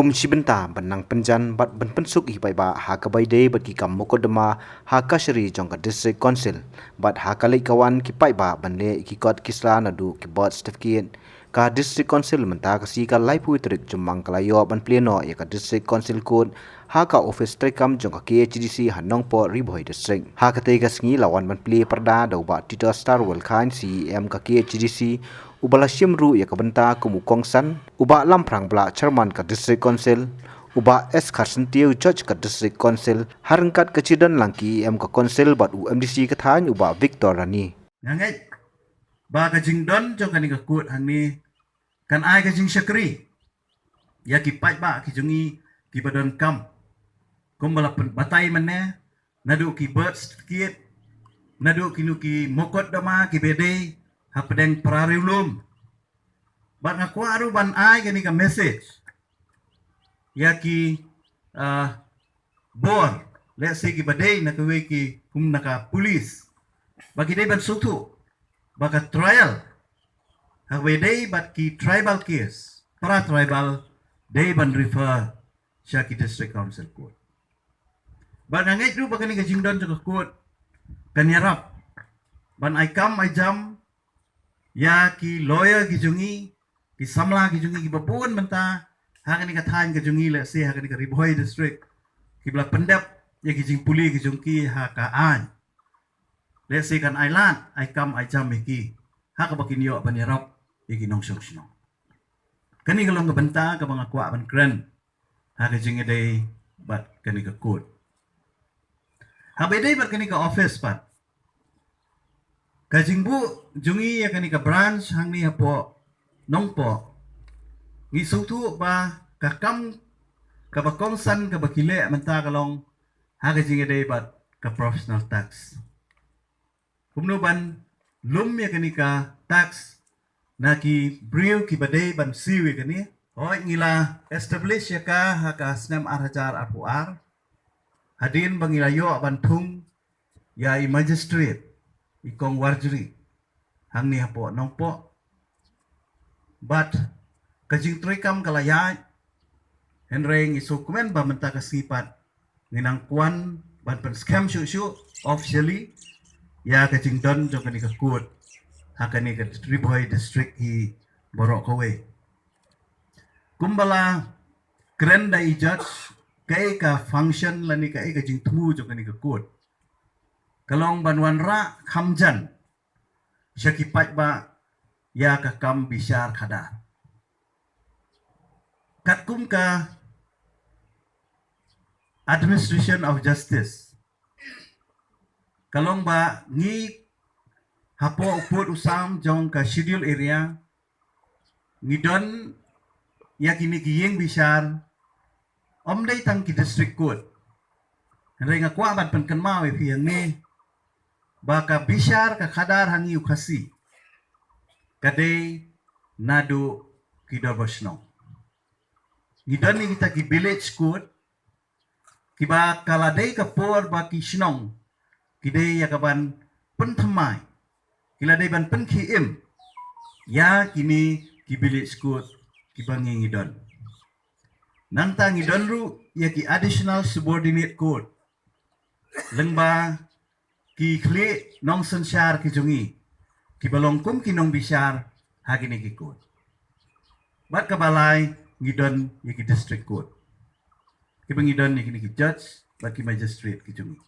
kum shibenta benang penjan bat ben pensuk hi ba ha ka bai de bat ki kam mokodama ha ka shri jong ka district council bat ha ka lai kawan ki pai ba ban le ki kot kisla na du ki bot certificate ka district council menta ka si ka lai pu trik jumang kala yo ban pleno ya ka district council code ha ka office trekam jong ka KHDC hanong po riboi district ha ka te ka sngi lawan ban ple parda do ba tita star world khan CEM ka KHDC ubala simru ya ka benta kumu kongsan uba lamprang bla chairman ka district council uba S Kharsantiu judge ka district council harangkat kachidan langki em ka council bat UMDC ka than uba Victor Rani ngangai ba ka jingdon jong kan ka kut hangni kan ai ka jing shakri ya ki pai ba ki jungi ki badon kam kumbala batai manne nadu ki birth certificate nadu ki nuki mokot dama ki bede hapdeng prariulum ban aku aru ban ai gani ka message ya ki bor let's say ki badai na kawe ki kum naka police bagi dai ban sutu baka trial hawe dai bat ki tribal case para tribal dai ban refer Shaki district council court ban angai tu bakani ka jingdon ka court kan yarap ban ai kam ai jam ya ki lawyer ki jungi ki samla ki jungi ki babun menta hangani ka than ka jungi le se hangani ka ribhoi district ki bla pendap ya ki jing puli ki jungki ha ka an le se kan island ai kam ai jam ki ha ka bakin yo ban yarap ki nong shong shong kani ka long ka benta ka bang akwa ban kren ha ka jingi dai bat kani ka court ha be dai bat kani ka office pat kajingbu jungi ya kani ka branch hangni hapo nongpo ngi sutu ba kakam ka bakongsan ka bakile menta kalong ha ka jingi dai bat ka professional tax kumno ban lum ya kani ka tax na ki brio ki badai ban siwi kani hoi ngila establish ya ka ha ka snem arhajar apuar hadin bangila yo ban thung ya i magistrate ikong warjuri hangni hapo nongpo but kajing trikam kalaya henreng isukumen ba menta kasipat nginang kuan ban pen scam syu officially ya kajing don jong kani ka kut hakani ka Ribhoi district hi borok kowe kumbala krenda i judge kai ka function lani kai kajing thu jong kani ka kut kalong banwan ra khamjan shaki pat ba ya ka kam bishar khada kat kum ka administration of justice kalong ba ngi hapo uput usam jong ka schedule area ngidon ya kini kiyeng bishar omdai tang ki district court renga kwa ban pen kan mau fi ni baka bishar ka khadar hangi ukhasi kade nadu kidobosno ngidon ni kita ki village court kiba kaladei ka por ba ki shnong kide ya kaban penthamai kiladei ban pen ki im ya kini ki village court kibangi ngidon nanta ngidon ru ya ki additional subordinate court lengba ki kli nong sensyar ki jungi ki balongkum ki nong bishar hagini ki court bat kabalai ngidon ya ki district court ki bangidon ni ki judge bat ki magistrate ki jungi